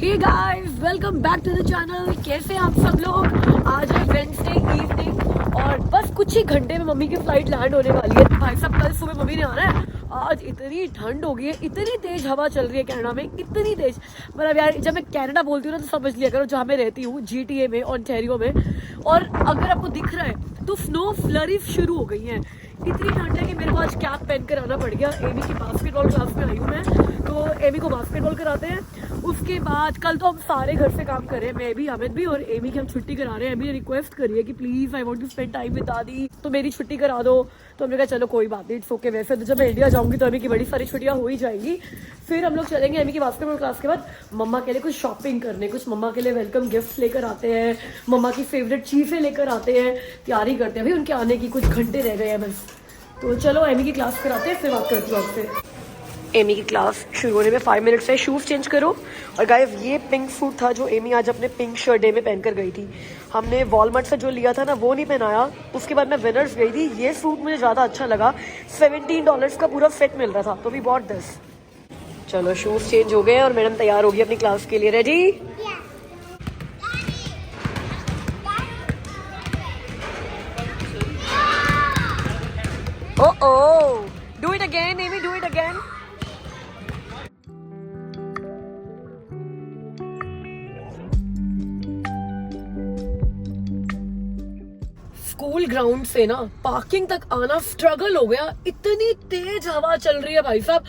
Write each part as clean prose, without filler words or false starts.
Hey guys, welcome back to the channel. कैसे हैं आप सब लोग। आज है वेडनेसडे इवनिंग और बस कुछ ही घंटे में मम्मी की फ्लाइट लैंड होने वाली है। तो भाई साहब कल सुबह मम्मी ने आना है। आज इतनी ठंड हो गई है, इतनी तेज हवा चल रही है कनाडा में, इतनी तेज। मतलब यार जब मैं कनाडा बोलती हूँ ना तो समझ लिया करो जहाँ मैं रहती हूँ GTA में, ओंटारियो में। और अगर आपको दिख रहा है तो स्नो फ्लरीज शुरू हो गई है। इतनी ठंड है कि मेरे को आज कैप पहन कर आना पड़ गया। एमी की बास्केटबॉल क्लास में आई हूँ मैं, तो एमी को बास्केटबॉल कराते हैं। उसके बाद कल तो हम सारे घर से काम कर रहे हैं, मैं भी, हामिद भी और एमी की हम छुट्टी करा रहे हैं। एमी ने रिक्वेस्ट करी है कि please I want to spend time with dadi, तो मेरी छुट्टी करा दो। तो हमने कहा चलो कोई बात नहीं, इट्स ओके। वैसे तो जब मैं इंडिया जाऊंगी तो एमी की बड़ी सारी छुट्टियां हो ही जाएंगी। फिर हम लोग चलेंगे एमी की बास्केटबॉल क्लास के बाद मम्मा के लिए कुछ शॉपिंग करने, कुछ मम्मा के लिए वेलकम गिफ्ट लेकर आते हैं, मम्मा की फेवरेट चीजें लेकर आते हैं, तैयारी करते हैं। अभी उनके आने की कुछ घंटे रह गए हैं बस। तो चलो एमी की क्लास कराते हैं, फिर बात करती हूँ आपसे। एमी की क्लास शुरू होने में 5 मिनट्स है। शूज़ चेंज करो। और गाइस ये पिंक सूट था जो एमी आज अपने पिंक शर्ट डे में पहनकर गई थी। हमने वॉलमार्ट से जो लिया था ना वो नहीं पहनाया। उसके बाद मैं विनर्स गई थी। ये सूट मुझे ज़्यादा अच्छा लगा। $17 का पूरा सेट मिल रहा था, तो वी बॉट दिस। चलो शूज़ चेंज हो गए और मैडम तैयार होगी अपनी क्लास के लिए। Ready? Oh, do it again, Amy, do it again. School ground से ना पार्किंग तक आना स्ट्रगल हो गया। इतनी तेज हवा चल रही है भाई साहब,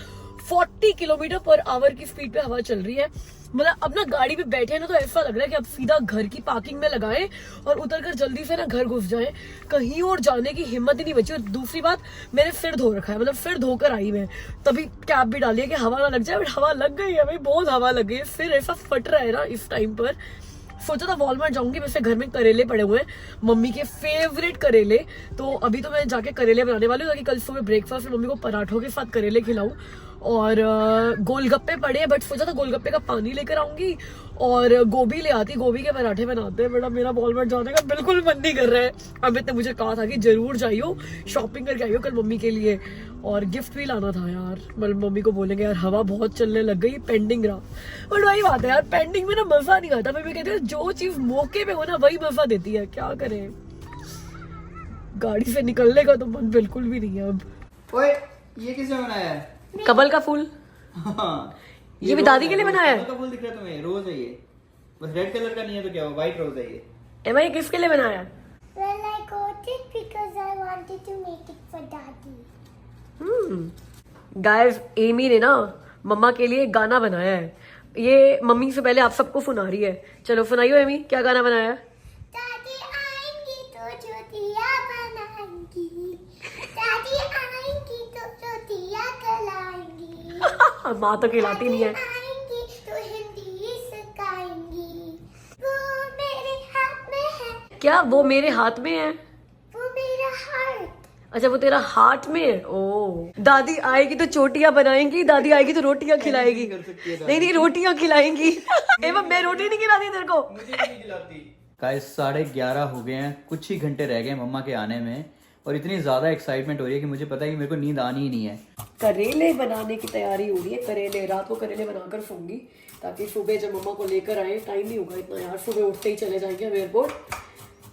40 किलोमीटर पर आवर की स्पीड पे हवा चल रही है। मतलब अब ना गाड़ी में बैठे ना तो ऐसा लग रहा है कि अब सीधा घर की पार्किंग में लगाएं और उतरकर जल्दी से ना घर घुस जाएं। कहीं और जाने की हिम्मत ही नहीं बची। और दूसरी बात, मैंने सिर धो रखा है, मतलब सिर धोकर आई मैं, तभी कैप भी डाली है कि हवा ना लग जाए। बट हवा लग गई है भाई, बहुत हवा लग गई है। सिर ऐसा फट रहा है ना इस टाइम पर। सोचा था वॉलमार्ट जाऊंगी, वैसे घर में करेले पड़े हुए हैं, मम्मी के फेवरेट करेले। तो अभी तो मैं जाके करेले बनाने वाली हूँ ताकि कल सुबह ब्रेकफास्ट में मम्मी को पराठों के साथ करेले खिलाऊं। और गोलगप्पे पड़े हैं, बट सोचा था गोलगप्पे का पानी लेकर आऊंगी और गोभी ले आती, गोभी के पराठे बनाते हैं। बड़ा मेरा वॉलमार्ट जाने का बिल्कुल मन नहीं कर रहा है। अमित ने मुझे कहा था कि जरूर जाइयो, शॉपिंग करके आइयो कल मम्मी के लिए, और गिफ्ट भी लाना था यार। मतलब मम्मी को बोलेंगे यार हवा बहुत चलने लग गई, पेंडिंग रहा। बट वही बात है यार, पेंडिंग में ना मजा नहीं आता। मैं कहती हूँ जो चीज मौके पे हो ना वही मजा देती है, क्या करें। गाड़ी से निकलने का तो मन बिल्कुल भी नहीं है अब। ओए, ये किसने बनाया है? कमल का फूल। ये भी दादी के लिए बनाया है। कमल का फूल दिख रहा है तुम्हें? रोज है ये, बस रेड कलर का नहीं है तो क्या हुआ, व्हाइट रोज है ये। एमा ये किसके लिए बनाया है? Well, I got it because I wanted to make it for Daddy. Guys Amy ने ना मम्मा के लिए गाना बनाया है। ये मम्मी से पहले आप सबको सुना रही है। चलो सुनाइयो एमी, क्या गाना बनाया है? Daddy आएंगी तो चोटियां बनाएंगी, Daddy आएंगी तो चोटियां खिलाएंगी, माँ तो खिलाती नहीं है। आएंगी तो हिंदी सिखाएंगी, वो मेरे हाथ में है, क्या वो मेरे हाथ में है? वो मेरा हार्ट। अच्छा वो तेरा हार्ट में है। ओ, दादी आएगी तो चोटियां बनाएंगी, दादी आएगी तो रोटियां खिलाएगी। नहीं नहीं, रोटियां खिलाएंगी। एवं मैं रोटी नहीं खिलाती तेरे को। गाइस 11:30 हो गए हैं, कुछ ही घंटे रह गए मम्मा के आने में, और इतनी ज्यादा एक्साइटमेंट हो रही है कि मुझे पता है कि मेरे को नींद आनी ही नहीं है। करेले बनाने की तैयारी हो रही है। करेले रात को करेले बनाकर सोऊंगी ताकि सुबह जब मम्मा को लेकर आए, टाइम नहीं होगा इतना यार, सुबह उठते ही चले जाएंगे हम एयरपोर्ट।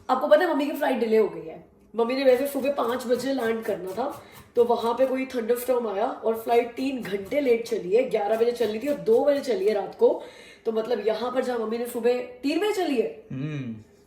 आपको पता है मम्मी की फ्लाइट डिले हो गई है। मम्मी ने वैसे सुबह 5 बजे लैंड करना था, तो वहां पे कोई थंडरस्टॉर्म आया और फ्लाइट 3 घंटे लेट चली है। 11 बजे चली थी और 2 बजे चली है रात को। तो मतलब यहाँ पर जहाँ मम्मी ने सुबह 3 बजे चली है,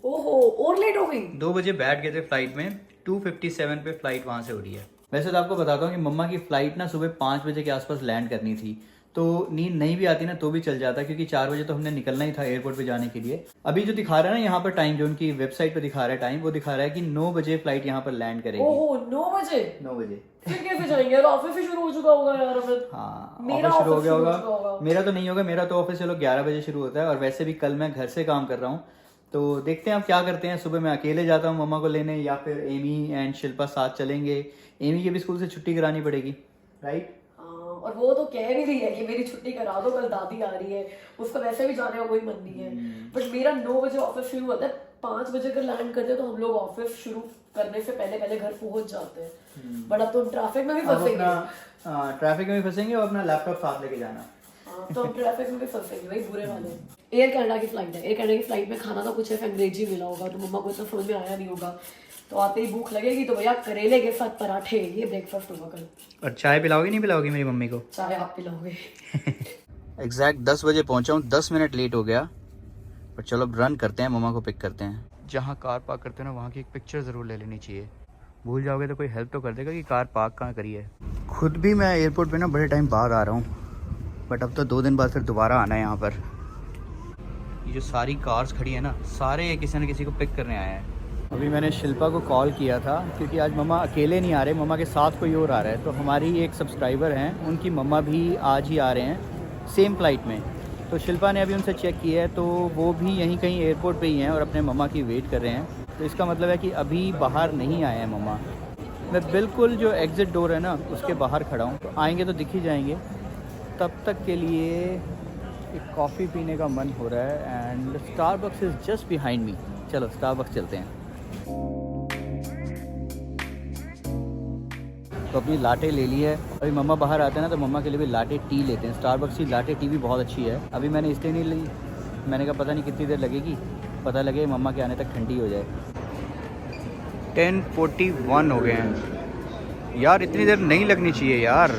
ओहो और लेट हो गई। 2 बजे बैठ गए थे फ्लाइट में, 2:57 पे फ्लाइट वहां से हो रही है। वैसे तो आपको बताता हूँ कि मम्मा की फ्लाइट ना सुबह 5 बजे के आसपास लैंड करनी थी, तो नींद नहीं भी आती ना तो भी चल जाता, क्योंकि 4 बजे तो हमने निकलना ही था एयरपोर्ट पे जाने के लिए। अभी जो दिखा रहा है ना यहाँ पर टाइम, जो उनकी वेबसाइट पे दिखा रहा है टाइम, वो दिखा रहा है कि 9 बजे फ्लाइट यहाँ पर लैंड करेगी। ओहो 9 बजे? 9 बजे फिर कैसे जाएंगे यार, ऑफिस ही शुरू हो चुका होगा यार। हाँ, मेरा ऑफिस शुरू हो ऑफिस गया शुरू हो चुका होगा। होगा। मेरा तो नहीं होगा, मेरा तो ऑफिस चलो 11 बजे शुरू होता है, और वैसे भी कल मैं घर से काम कर रहा हूँ, तो देखते हैं आप क्या करते हैं। सुबह मैं अकेले जाता हूँ मम्मा को लेने, या फिर एमी एंड शिल्पा साथ चलेंगे। एमी की भी स्कूल से छुट्टी करानी पड़ेगी, राइट? और वो तो कह भी रही है कि मेरी छुट्टी करा दो, कल दादी आ रही है। उसका वैसे भी जाने का कोई मन नहीं है। बट मेरा 9 बजे ऑफिस शुरू होता है। 5 बजे अगर लैंड करते हैं तो हम लोग ऑफिस शुरू करने से पहले पहले घर पहुंच जाते हैं। बट अब तो ट्रैफिक में भी फंसेंगे। ट्रैफिक में भी फंसेंगे और अपना लैपटॉप साथ लेके जाना। हाँ तो हम ट्रैफिक में भी फंसेंगे भाई, बुरे वाले। एयर कनाडा की फ्लाइट है, एयर कनाडा की फ्लाइट में खाना तो कुछ ऐसा अंग्रेजी मिला होगा तो मम्मा को इतना समझ में आया नहीं होगा, तो आते ही भूख लगेगी तो भैया करेले के साथ पराठे, ये ब्रेकफास्ट होगा कल। और चाय पिलाओगी नहीं पिलाओगी मेरी मम्मी को? चाय आप पिलाओगे? एग्जैक्ट 10 बजे पहुंचा हूँ, 10 मिनट लेट हो गया, पर चलो रन करते हैं, मम्मा को पिक करते हैं। जहाँ कार पार्क करते हैं ना वहाँ की एक पिक्चर ज़रूर ले लेनी चाहिए, भूल जाओगे तो कोई हेल्प तो कर देगा कि कार पार्क कहाँ करी है। खुद भी मैं एयरपोर्ट पे ना बड़े टाइम बाद आ रहा हूँ, बट अब तो 2 दिन बाद फिर दोबारा आना है यहाँ पर। ये जो सारी कार्स खड़ी है ना, सारे किसी न किसी को पिक करने आए हैं। अभी मैंने शिल्पा को कॉल किया था क्योंकि आज मम्मा अकेले नहीं आ रहे, मम्मा के साथ कोई और आ रहा है। तो हमारी एक सब्सक्राइबर हैं, उनकी मम्मा भी आज ही आ रहे हैं सेम फ्लाइट में। तो शिल्पा ने अभी उनसे चेक किया है तो वो भी यहीं कहीं एयरपोर्ट पे ही हैं और अपने मम्मा की वेट कर रहे हैं। तो इसका मतलब है कि अभी बाहर नहीं आए हैं मम्मा। मैं बिल्कुल जो एग्ज़िट डोर है ना उसके बाहर खड़ा हूँ, तो आएंगे तो दिख ही जाएंगे। तब तक के लिए एक कॉफ़ी पीने का मन हो रहा है and Starbucks is just behind me. चलो स्टारबक्स चलते हैं। तो अपनी लाटे ले ली है, अभी मम्मा बाहर आते हैं ना तो मम्मा के लिए भी लाटे टी लेते हैं। स्टारबक्स की लाटे टी भी बहुत अच्छी है। अभी मैंने इसलिए नहीं ली, मैंने कहा पता नहीं कितनी देर लगेगी, पता लगे मम्मा के आने तक ठंडी हो जाए। 10:41 हो गए हैं यार, इतनी देर नहीं लगनी चाहिए यार,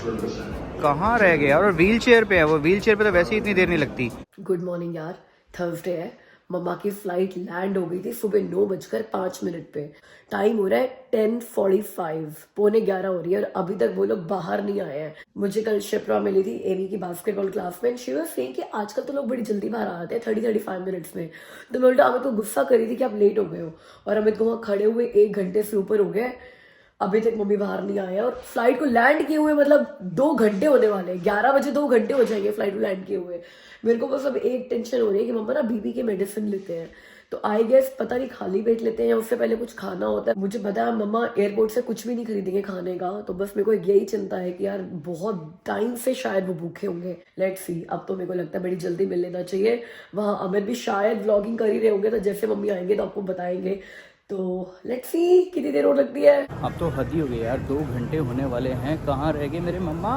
कहाँ रह गए यार। और व्हील चेयर पे है वो, व्हील चेयर पे तो वैसे ही इतनी देर नहीं लगती। गुड मॉर्निंग यार, थर्सडे है, मम्मा की फ्लाइट लैंड हो गई थी सुबह 9:05 पे। टाइम हो रहा है 10:45, 11:15 हो रही है और अभी तक वो लोग बाहर नहीं आए हैं। मुझे कल शिप्रा मिली थी, एमी की बास्केटबॉल क्लास में, शी वाज सेइंग कि आजकल तो लोग बड़ी जल्दी बाहर आ जाते हैं 30-35 मिनट्स में। तो मैं उल्टा अमित को गुस्सा करी थी कि आप लेट हो गए हो, और अमित को वहाँ खड़े हुए 1 घंटे से ऊपर हो गए, अभी तक मम्मी बाहर नहीं आए हैं। और फ्लाइट को लैंड किए हुए मतलब 2 घंटे होने वाले हैं, 11 बजे 2 घंटे हो जाएंगे फ्लाइट को लैंड किए हुए। मेरे को बस अब एक टेंशन हो रही है कि मम्मा ना बीबी के मेडिसिन लेते हैं, तो आई गेस पता नहीं खाली पेट लेते हैं या उससे पहले कुछ खाना होता है। मुझे पता है मम्मा एयरपोर्ट से कुछ भी नहीं खरीदेंगे खाने का, तो बस मेरे को यही चिंता है कि यार बहुत टाइम से शायद वो भूखे होंगे। लेट्स सी, अब तो मेरे को लगता है बड़ी जल्दी मिल लेना चाहिए। वहाँ अमित भी शायद व्लॉगिंग कर ही रहे होंगे, तो जैसे मम्मी आएंगे तो आपको बताएंगे। तो लेट्स सी कितनी देर और लगती है। अब तो हद ही हो गई यार, 2 घंटे होने वाले हैं, कहाँ रह गए मेरे मम्मा।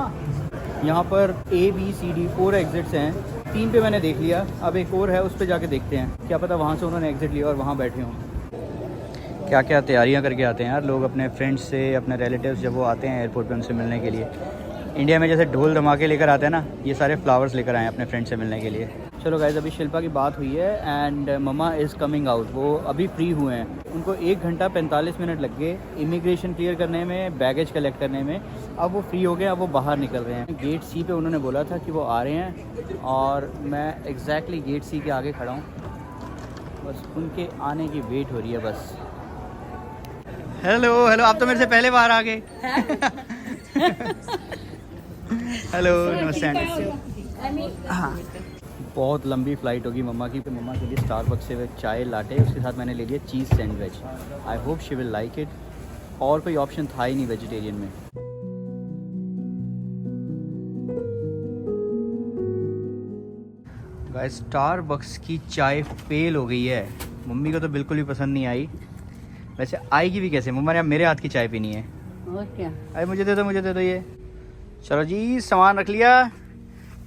यहाँ पर ABCD 4 एग्जिट्स हैं, 3 पे मैंने देख लिया, अब एक और है उस पर जाके देखते हैं, क्या पता वहाँ से उन्होंने एग्जिट लिया और वहाँ बैठे हों। क्या क्या तैयारियाँ करके आते हैं यार लोग अपने फ्रेंड्स से, अपने रिलेटिव्स जब वो आते हैं एयरपोर्ट पे उनसे मिलने के लिए। इंडिया में जैसे ढोल धमाके लेकर आते हैं ना, ये सारे फ्लावर्स लेकर आए हैं अपने फ्रेंड से मिलने के लिए। चलो गाइस, अभी शिल्पा की बात हुई है and mamma is coming out, वो अभी फ्री हुए हैं। उनको 1 घंटा 45 मिनट लग गए इमिग्रेशन क्लियर करने में, बैगेज कलेक्ट करने में। अब वो फ्री हो गए, अब वो बाहर निकल रहे हैं। गेट C पे उन्होंने बोला था कि वो आ रहे हैं और मैं एग्जैक्टली गेट C के आगे खड़ा हूँ, बस उनके आने की वेट हो रही है बस। हेलो हेलो, आप तो मेरे से पहले बाहर आ गए। हेलो, नमस्ते। हाँ, बहुत लंबी फ़्लाइट होगी मम्मा की, तो मम्मा के लिए स्टारबक्स से चाय लाटे, उसके साथ मैंने ले लिया चीज़ sandwich. I hope she will like it. और कोई ऑप्शन था ही नहीं वेजिटेरियन में। गाइस, स्टारबक्स की चाय फेल हो गई है, मम्मी को तो बिल्कुल भी पसंद नहीं आई। वैसे आएगी भी कैसे, मम्मा ने मेरे हाथ की चाय पीनी है। और क्या? अरे मुझे दे दो ये। चलो जी, सामान रख लिया,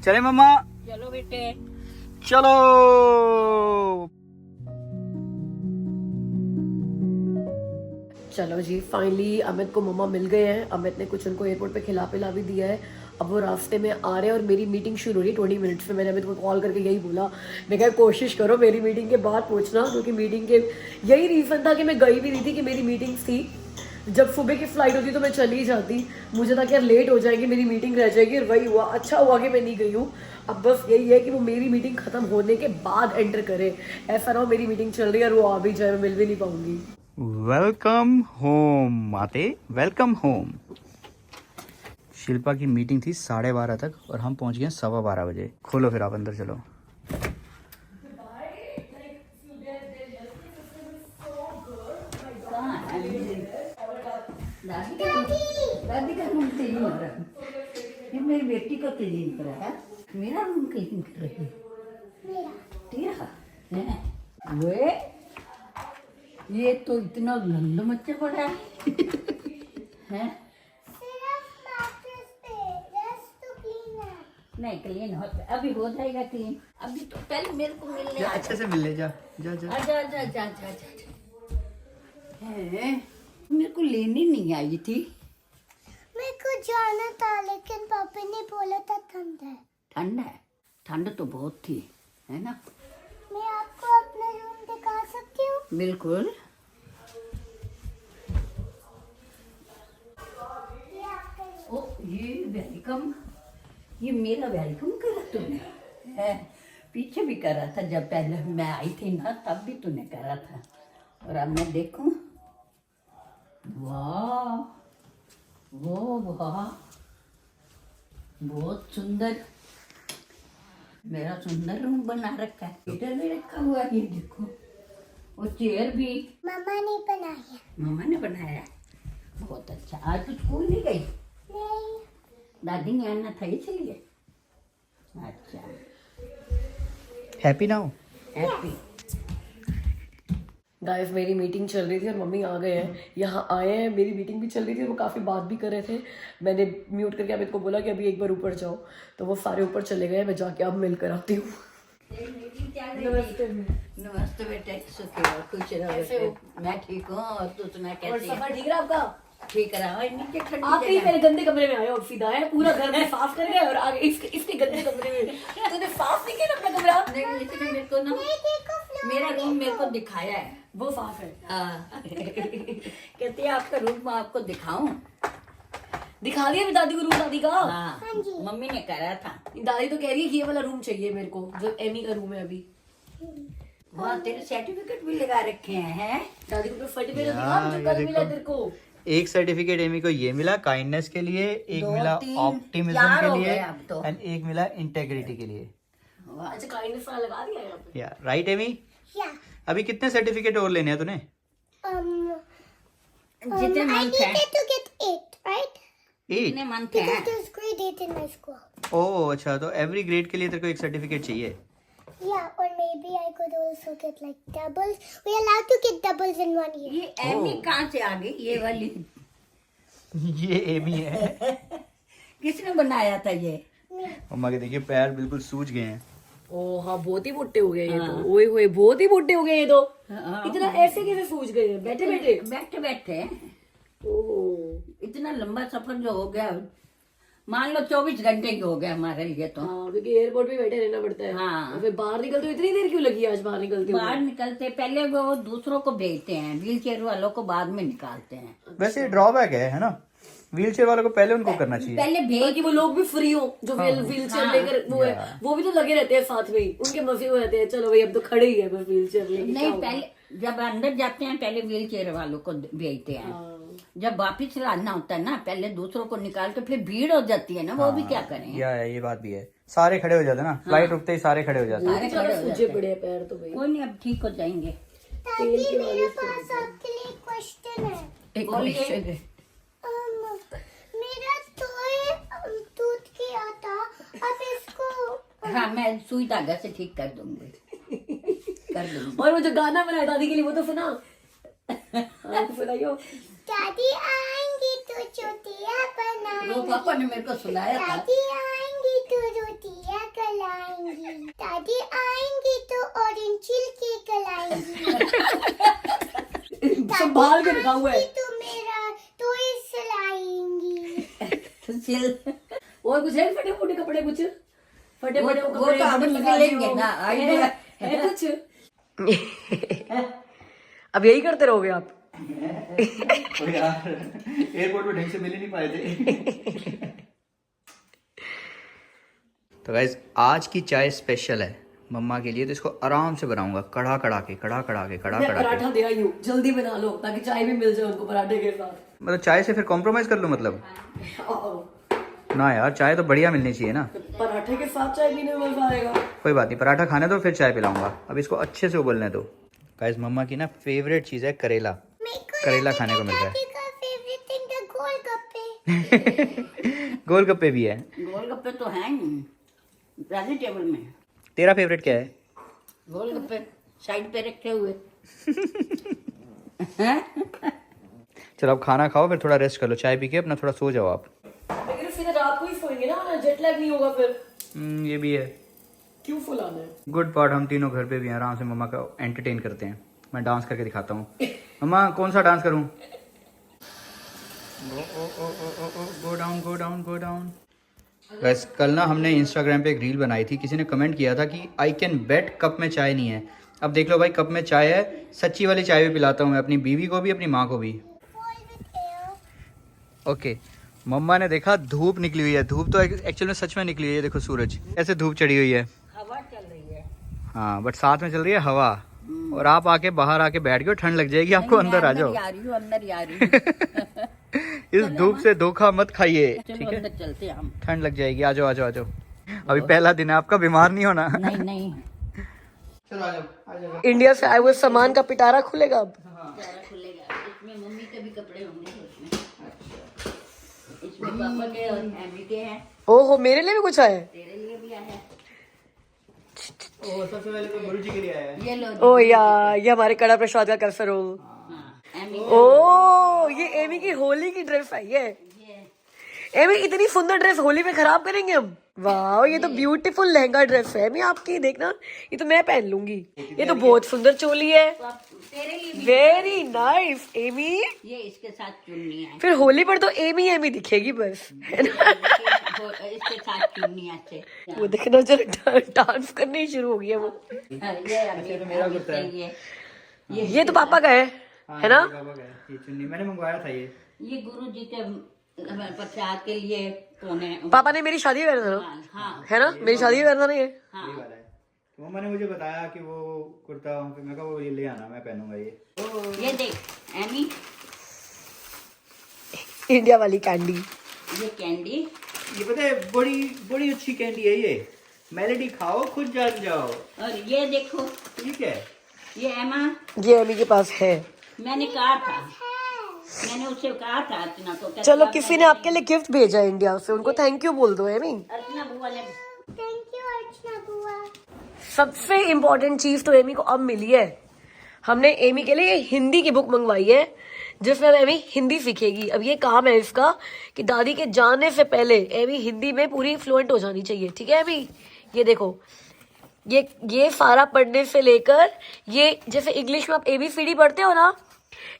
चले मम्मा। चलो बेटे। चलो। चलो जी, फाइनली अमित को मम्मा मिल गए हैं। अमित ने कुछ उनको एयरपोर्ट पे खिला पिला भी दिया है। अब वो रास्ते में आ रहे हैं और मेरी मीटिंग शुरू हो रही है 20 मिनट्स में। मैंने अमित को कॉल करके यही बोला, मैं कहा कोशिश करो मेरी मीटिंग के बाद पहुंचना, क्योंकि मीटिंग के यही रीज़न था कि मैं गई भी नहीं थी कि मेरी मीटिंग्स थी। जब सुबह की फ्लाइट होती तो मैं चली जाती, मुझे था कि यार लेट हो जाएगी, मेरी मीटिंग रह जाएगी, और वही हुआ। अच्छा हुआ कि मैं नहीं गई हूँ। अब बस यही है कि वो मेरी मीटिंग खत्म होने के बाद एंटर करे, ऐसा ना हो मेरी मीटिंग चल रही है और वो आ भी जाए, मैं मिल भी नहीं पाऊंगी। वेलकम होम माते, वेलकम होम। शिल्पा की मीटिंग थी 12:30 तक और हम पहुंच गए 12:15 बजे। खोलो फिर आप अंदर चलो। दादी का रूम क्लीन हो रहा है, ये मेरी बेटी को क्लीन कर रहा है, मेरा रूम क्लीन कर रही है। तेरा है वे, ये तो इतना गंद मच्चा पड़ा है। सिर्फ मैट्रेस पे, रेस्ट तो क्लीन है। नहीं क्लीन होता, अभी हो जाएगा क्लीन। अभी तो पहले मेरे को मिलने जा आ अच्छे से मिल ले, जा जा जा। आजा आजा आजा आजा आजा। है, मेरे को लेने नहीं आई थी। मेरे को जाना था लेकिन पापा ने बोला था ठंड है। ठंड है, ठंड तो बहुत थी, है ना? मैं आपको अपना रूम दिखा सकती हूँ? बिल्कुल। ये आपका room। ओ ये वेलकम, ये मेरा वेलकम करा तूने? है, पीछे भी करा था जब पहले मैं आई थी ना, तब भी तूने करा था। और अब मैं देखूं, वाह वो वाह, बहुत सुंदर, मेरा सुंदर रूम बना रखा है। हीटर भी रखा हुआ है, ये देखो। वो चेयर भी मम्मा ने बनाई है। मामा ने बनाया है। बहुत अच्छा। आज तो स्कूल नहीं गई? नहीं, दादी ने आना था इसलिए। अच्छा, हैप्पी नाउ? हैप्पी। गाइस मेरी मीटिंग चल रही थी और मम्मी आ गए हैं, यहाँ आए हैं। मेरी मीटिंग भी चल रही थी और वो काफ़ी बात भी कर रहे थे। मैंने म्यूट करके अमित को बोला कि अभी एक बार ऊपर जाओ, तो वो सारे ऊपर चले गए। मैं जाके अब मिल कर आती हूँ। नमस्ते बेटे, सुखी रहो, खुश रहो बेटे। मैं ठीक हूँ, और तू सुना कैसी है? सफर ठीक रहा आपका? ठीक रहा। नीचे ठंडी आप ही जगह। मेरे गंदे कमरे में आए हो, सीधा है पूरा घर में साफ कर गए और आगे इसके गंदे कमरे में तूने साफ नहीं किया अपना कमरा। नहीं, लेकिन मेरे को ना मेरा रूम मेरे को दिखाया है। वो साफ है। हाँ। कहती है आपका रूम मैं आपको दिखाऊं। दिखा दिया मैं दादी को रूम, दादी का। हाँ, मम्मी ने करा था। दादी तो कह रही है कि ये वाला रूम चाहिए मेरे को, जो एमी का रूम है अभी। वहाँ तेरे सर्टिफिकेट भी लगा रखे हैं। दादी को सर्टिफिकेट दिखा मुझे, कल मिला तेरे को। एक सर्टिफिकेट एमी को ये मिला काइंडनेस के लिए, एक दो, मिला तीन, ऑप्टिमिज्म चार के हो लिए, गए अब तो। एंड एक मिला इंटेग्रिटी के लिए। अच्छा काइंडनेस वाला लगा दिया यहाँ पे। या राइट एमी? या अभी कितने सर्टिफिकेट और लेने हैं तूने? जितने I मंथ है, needed to get 8, right? 8? कितने मंथ है? Because there's grade 8 in my school. ओह अच्छा, तो एवरी ग्रेड के लिए तेरे को एक सर्टिफिकेट चाहिए। Yeah, or maybe I could also get like doubles. We're allowed to get doubles in 1 year. ये एमी कहाँ से आ गई? ये वाली ये एमी है। किसने बनाया था ये? मम्मा के देखिए पैर बिल्कुल सूज गए हैं। ओ हाँ, बहुत ही मोटे हो गए ये तो। ओए होए, बहुत ही मोटे हो गए ये तो। हाँ। इतना ऐसे कैसे सूज गए हैं? बैठे बैठे। बैठे बैठे ओह इतना लंबा सफर जो हो गया, मान लो 24 घंटे की हो गया हमारे लिए तो। हाँ, क्योंकि एयरपोर्ट पे बैठे रहना पड़ता है। हाँ। और फिर बाहर निकलते हो इतनी देर क्यों लगी आज बाहर निकलते बाहर निकलते पहले वो दूसरों को भेजते हैं, व्हील चेयर वालों को बाद में निकालते हैं। वैसे ड्रॉबैक है ना, व्हील चेयर वालों को पहले उनको करना चाहिए। पहले भेज ताकि वो लोग भी फ्री हो, जो व्हील चेयर लेकर वो है, वो भी तो लगे रहते हैं साथ में ही। उनके मजे हो रहते हैं, चलो भाई अब तो खड़े ही है बस व्हील चेयर लेके। नहीं, पहले जब अंदर जाते हैं पहले व्हील चेयर वालों को भेजते हैं। जब वापिस लाना होता है ना, पहले दूसरों को निकाल के फिर भीड़ हो जाती है ना, वो भी क्या करें। या ये बात भी है, सारे खड़े हो जाते हैं ना, फ्लाइट रुकते ही सारे खड़े हो जाते हैं। सारे खड़े हो सूजे जाते पड़े हैं पैर तो भाई। हैं। कोई नहीं, अब ठीक हो जाएंगे। दादी, मेरे पास आपके लिए क्वेश्चन है। एक बोलिए। question है। मेरा टॉय टूट गया था, अब इसको हाँ, मैं सुई धागा से ठीक कर दूंगी, कर दूंगी। और वो जो गाना बनाया दादी के लिए, वो तो सुना। हाँ, तो सुनाइयो। दादी आएंगी तो चोटियां बनाएंगी। वो पापा ने मेरे को सुनाया था। दादी आएंगी तो रोटियां खिलाएंगी। दादी आएंगी तो ऑरेंज छिलके खिलाएंगी। संभाल के रखा हुआ है। तो मेरा टॉय सिलाएंगी। और कुछ है फटे फटे कपड़े, कुछ फटे फटे वो कपड़े तो हम लगा लेंगे दियो। ना, है कुछ। अब यही करते रहोगे आप? यार एयरपोर्ट में ढंग से मिल ही नहीं पाए थे। तो गाइस आज की चाय स्पेशल है मम्मा के लिए, तो इसको आराम से बनाऊंगा, कड़ा कड़ा के। मैं पराठा दे आई हूँ, जल्दी बना लो ताकि चाय भी मिल जाए उनको पराठे के साथ। मतलब चाय से फिर कॉम्प्रोमाइज कर लूं मतलब? ना यार, चाय तो बढ़िया मिलनी चाहिए ना। पराठे के साथ चाय पीने में मजा आएगा। कोई बात नहीं, पराठा खाने दो फिर चाय पिलाऊंगा। अब इसको अच्छे से उबलने दो। गाइस मम्मा की ना फेवरेट चीज है करेला। करेला खाने को मिल रहा है। दादी का फेवरेट थिंग है गोलगप्पे। गोलगप्पे भी है। गोलगप्पे तो हैं वेजिटेबल में। तेरा फेवरेट क्या है? गोलगप्पे साइड पे रखे हुए। चलो अब खाना खाओ, फिर थोड़ा रेस्ट कर लो, चाय पी के अपना थोड़ा सो जाओ आप। लेकिन फिर रात को ही सोएंगे ना, जेट लैग नहीं होगा फिर। ये भी है। क्यों फुलाना है? गुड पार्ट, हम तीनों घर पे भी हैं, आराम से मम्मा का एंटरटेन करते हैं। मैं डांस करके दिखाता हूँ। मम्मा कौन सा डांस करूँ? Go down go down go down. बस कल ना हमने इंस्टाग्राम पे एक रील बनाई थी, किसी ने कमेंट किया था कि आई कैन बेट कप में चाय नहीं है। अब देख लो भाई, कप में चाय है, सच्ची वाली चाय भी पिलाता हूँ मैं अपनी बीवी को भी, अपनी माँ को भी। ओके, मम्मा ने देखा धूप निकली हुई है। धूप तो एक्चुअल में सच में निकली हुई है, देखो सूरज ऐसे धूप चढ़ी हुई है। हवा चल रही है। हाँ, बट साथ में चल रही है हवा। और आप आके बाहर आके बैठ गए, ठंड लग जाएगी आपको, अंदर आ जाओ। अंदर ही आ रही हूँ। इस धूप से धोखा मत खाइए, चलो ठीक है? अंदर चलते हैं हम। ठंड लग जाएगी, आ जाओ आ जाओ आ जाओ। अभी पहला दिन है आपका, बीमार नहीं होना। नहीं नहीं, चलो आ जाओ आ जाओ। इंडिया से आए हुए सामान का पिटारा खुलेगा अब। सारा खुलेगा। इसमें मम्मी के भी कपड़े होंगे इसमें पापा के और एमी के हैं। ओहो, मेरे लिए भी कुछ आया है? तेरे लिए भी आया है। ओ, सबसे पहले तो गुरु जी के लिए आया है। ये लो। ओ यार, ये हमारे कड़ा प्रसाद का कर्सर हो। हाँ, एमी ओ, ये एमी की होली की ड्रेस है ये। एमी, इतनी सुंदर ड्रेस होली में खराब करेंगे हम? वाह, ये तो ब्यूटीफुल लहंगा ड्रेस है। एमी आपकी देखना, ये तो मैं पहन लूंगी। ये तो बहुत सुंदर चोली है। तेरे लिए भी। Very nice Amy. ये इसके साथ चुन्नी है। फिर होली पर तो एमी एमी दिखेगी बस, है ना? इसके साथ चुन्नी है। वो देखना, जरा डांस करने ही शुरू हो गया वो। ये तो मेरा कुर्ता है। ये तो पापा का है ना? ये चुन्नी मैंने मंगवाया था। ये गुरु जी के प्रसाद के लिए कौन है? पापा ने मेरी शादी में पहना था ना, हाँ है ना? मेरी शादी में पहना था ना ये। हाँ। ये वाला है। तो मम्मा ने मुझे बताया कि वो कुर्ता, मैं कहा वो ये ले आना, मैं पहनूंगा ये। ये देख एमी, इंडिया वाली कैंडी। ये कैंडी। ये पता है, बड़ी बड़ी अच्छी कैंडी है ये। मेलेडी खाओ, खुद जाग जाओ। और ये देखो, ठीक है। ये एमा, ये एमी के पास है। मैंने कहा था, मैंने उससे कहा था अर्चना को। चलो, किसी ने आपके लिए गिफ्ट भेजा है इंडिया से, उनको थैंक यू बोल दो एमी। अर्चना बुआ ने। थैंक यू अर्चना बुआ। सबसे इम्पोर्टेंट चीज तो एमी को अब मिली है। हमने एमी के लिए हिंदी की बुक मंगवाई है, जिसमें अब एमी हिंदी सीखेगी। अब ये काम है इसका कि दादी के जाने से पहले एमी हिंदी में पूरी फ्लुएंट हो जानी चाहिए, ठीक है एमी? ये देखो, ये सारा पढ़ने से लेकर, ये जैसे इंग्लिश में आप ABCD पढ़ते हो ना,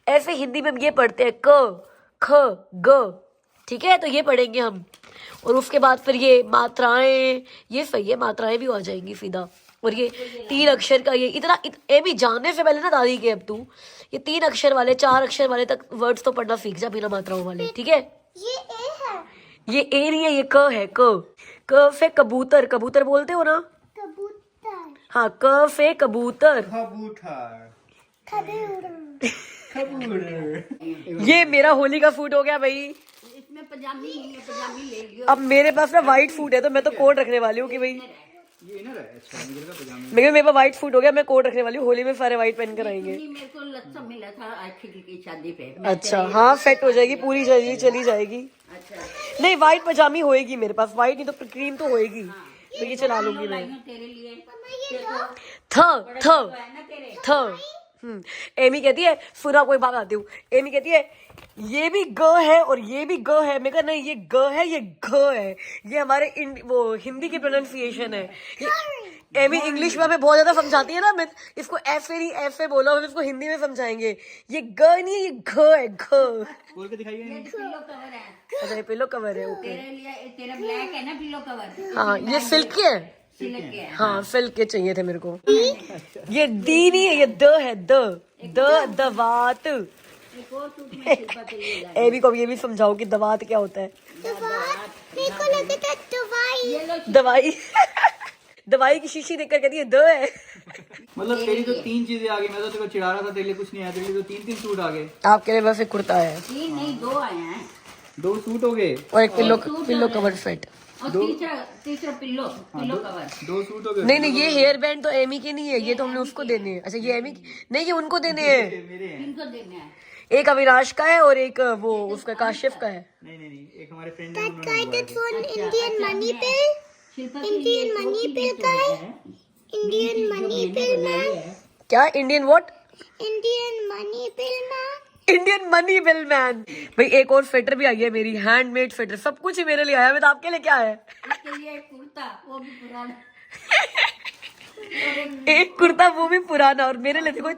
ऐसे हिंदी में ये पढ़ते हैं क ख ग, ठीक है? तो ये पढ़ेंगे हम। और उसके बाद फिर ये मात्राएं, ये सही है, मात्राएं भी आ जाएंगी सीधा। और ये 3 अक्षर का, ये इतना एमी जाने से पहले ना दादी के, अब तू ये 3 अक्षर वाले, 4 अक्षर वाले तक वर्ड्स तो पढ़ना सीख जा बिना मात्राओं वाले, ठीक है? ये ए है। ये ए नहीं है, ये क है। क से कबूतर, कबूतर बोलते हो ना? कबूतर। हाँ, क से कबूतर। कबूतर। कबूतर। ये मेरा होली का सूट हो गया भाई। इसमें पजामी नहीं है, पजामी ले लियो। अब मेरे पास ना व्हाइट सूट है, तो मैं तो कोट रखने वाली हूँ कि भाई, ये इनर है। अच्छा, मुझे लगा पजामा। मेरे पास व्हाइट सूट हो गया, मैं कोट रखने वाली हूँ। होली में सारे व्हाइट पहन कर आएंगे। मेरे को लच्छा मिला था आखिर की शादी पे। अच्छा, हाँ, सेट हो जाएगी, पूरी चली जाएगी। अच्छा, नहीं, व्हाइट पजामी होएगी मेरे पास, व्हाइट नहीं तो क्रीम तो होएगी, तो ये चला लूंगी मैं। तेरे लिए थ एमी कहती है, सुना कोई बात आती हूँ। एमी कहती है ये भी ग है और ये भी ग है। मैं कहा नहीं, ये ग है, ये घ है। ये हमारे वो हिंदी की प्रोनाउंसिएशन है। एमी इंग्लिश में हमें बहुत ज्यादा समझाती है ना, मैं इसको ऐसे नहीं ऐसे बोलो, हम इसको हिंदी में समझाएंगे। ये ग नहीं है, ये घ है, घ। बोल के दिखाइए। पिलो कवर है अच्छा, ये पिलो कवर है, ओके। तेरे लिए। तेरा ब्लैक है ना पिलो कवर? हाँ, ये सिल्क के है। सिल्क के है। हाँ, सिल्क के चाहिए थे मेरे को। ये डी नहीं है, ये द है, दवात। एक और सूट में शिल्पा के लिए ला। एमी को अब ये भी समझाओ कि दवात क्या होता है। मेरे को लगा था दवाई। ये लो। दवाई दवाई की शीशी देखकर कहती है द है। मतलब तेरी तो 3 चीजें आ गई। मैं तो तेरे को चिढ़ा रहा था, तेरे लिए कुछ नहीं आया, तेरे लिए तो 3 सूट आ गए। आपके लिए बस एक कुर्ता है 3 नहीं 2 आए हैं। 2 सूट हो गए और एक पिल्लो कवर सेट। और तीसरा पिलो कवर। 2 सूट हो गए। नहीं नहीं, ये हेयर बैंड तो एमी के नहीं है, ये तो हमने उसको देने हैं। अच्छा, ये एमी नहीं, ये उनको देने हैं। मेरे हैं। इनको देना है। एक अविनाश का है और एक वो उसका काशिफ का है। नहीं, एक हमारे फ्रेंड ने Indian money bill. Shilpa Indian money bill का है। Indian money bill ma'am. क्या Indian what? Indian money bill ma'am. Indian money bill man. भाई एक और स्वेटर भी आई है मेरी, हैंडमेड स्वेटर, सब कुछ ही मेरे लिए आया है। मैं तो आपके लिए क्या है? इसके लिए एक कुर्ता, वो भी पुराना। एक कुर्ता वो भी पुराना, और मेरे लिए देखो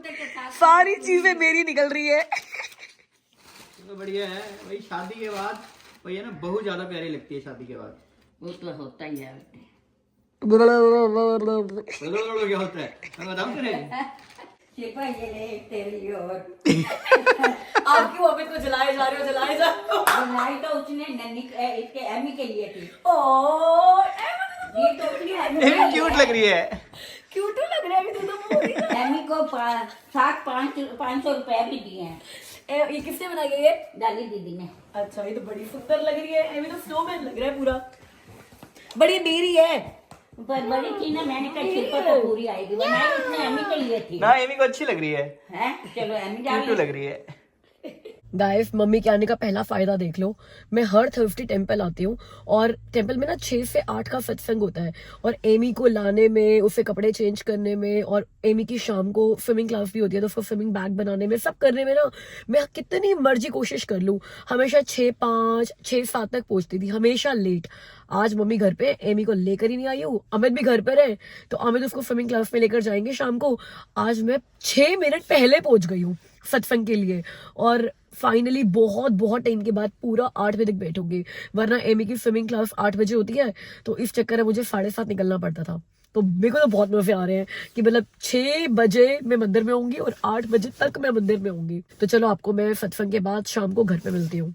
सारी चीजें मेरी निकल रही है। तो बढ़िया है भाई। शादी के बाद वही है ना, बहुत ज्यादा प्यारी लगती है शादी के बाद। वो तो होता ही है। क्या होता है मैं बताऊं तुम्हें? शिल्पा ये ले तेरे लिए, और आप क्यों अमित को जलाए जा रहे हो? जलाए जा रहे हो? बनाई तो उसने नन्ही इसके एमी के लिए थी। ओह, ये तो उसने ये क्यूट लग रही है। क्यूट लग रहा है अभी तो। एमी को 500 रुपए भी दिए हैं। ये किसने बनाई है ये? डाली दीदी ने। अच्छा, ये तो बड़ी सुंदर लग रही है। अभी तो स्नोमैन लग रहा है पूरा। बड़ी मेरी है। पर बड़ी थी ना, मैंने कहा शिल्पा तो पूरी आएगी, बनाई उसने एमी के लिए थी। ना एमी को अच्छी लग रही है, हैं? चलो एमी डाल क्यूट लग रही है। गाइस, मम्मी के आने का पहला फायदा देख लो। मैं हर थर्सडे टेंपल आती हूँ, और टेंपल में ना 6 से 8 का सत्संग होता है, और एमी को लाने में, उसे कपड़े चेंज करने में, और एमी की शाम को स्विमिंग क्लास भी होती है तो उसको स्विमिंग बैग बनाने में, सब करने में ना मैं कितनी मर्जी कोशिश कर लूँ, हमेशा 6:05, 6:07 तक पहुंचती थी, हमेशा लेट। आज मम्मी घर पे, एमी को लेकर ही नहीं आई हूँ। अमित भी घर पे रहे तो अमित उसको स्विमिंग क्लास में लेकर जाएंगे शाम को। आज मैं 6 मिनट पहले पहुंच गई हूँ सत्संग के लिए, और फाइनली बहुत टाइम के बाद पूरा 8 बजे तक बैठूंगी, वरना एमी की स्विमिंग क्लास 8 बजे होती है, तो इस चक्कर में मुझे 7:30 निकलना पड़ता था। तो मेरे को तो बहुत मजे आ रहे हैं कि मतलब 6 बजे मैं मंदिर में होंगी और 8 बजे तक मैं मंदिर में होंगी। तो चलो आपको मैं सत्संग के बाद शाम को घर पे मिलती हूँ।